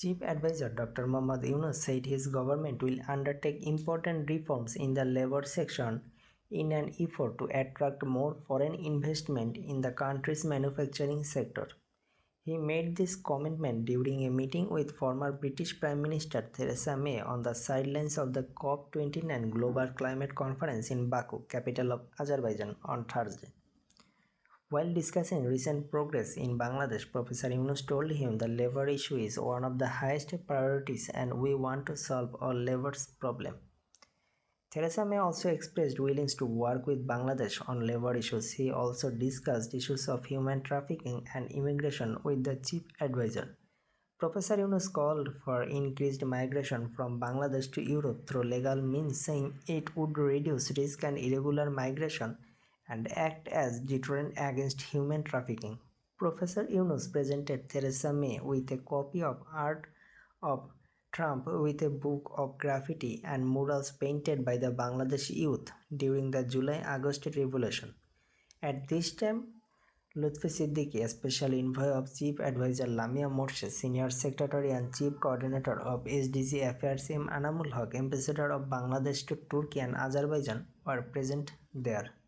Chief Advisor Dr. Mohammad Yunus said his government will undertake important reforms in the labor section in an effort to attract more foreign investment in the country's manufacturing sector. He made this commitment during a meeting with former British Prime Minister Theresa May on the sidelines of the COP29 Global Climate Conference in Baku, capital of Azerbaijan, on Thursday. While discussing recent progress in Bangladesh, Professor Yunus told him the labor issue is one of the highest priorities and we want to solve our labor's problem. Theresa May also expressed willingness to work with Bangladesh on labor issues. He also discussed issues of human trafficking and immigration with the chief advisor. Professor Yunus called for increased migration from Bangladesh to Europe through legal means, saying it would reduce risk and irregular migration and act as deterrent against human trafficking. Professor Yunus presented Theresa May with a copy of Art of Trump with a book of graffiti and murals painted by the Bangladeshi youth during the July-August revolution. At this time, Lutfi Siddiqui, Special Envoy of Chief Advisor Lamia Morse, Senior Secretary and Chief Coordinator of SDG Affairs M. Anamul Haq, Ambassador of Bangladesh to Turkey and Azerbaijan, were present there.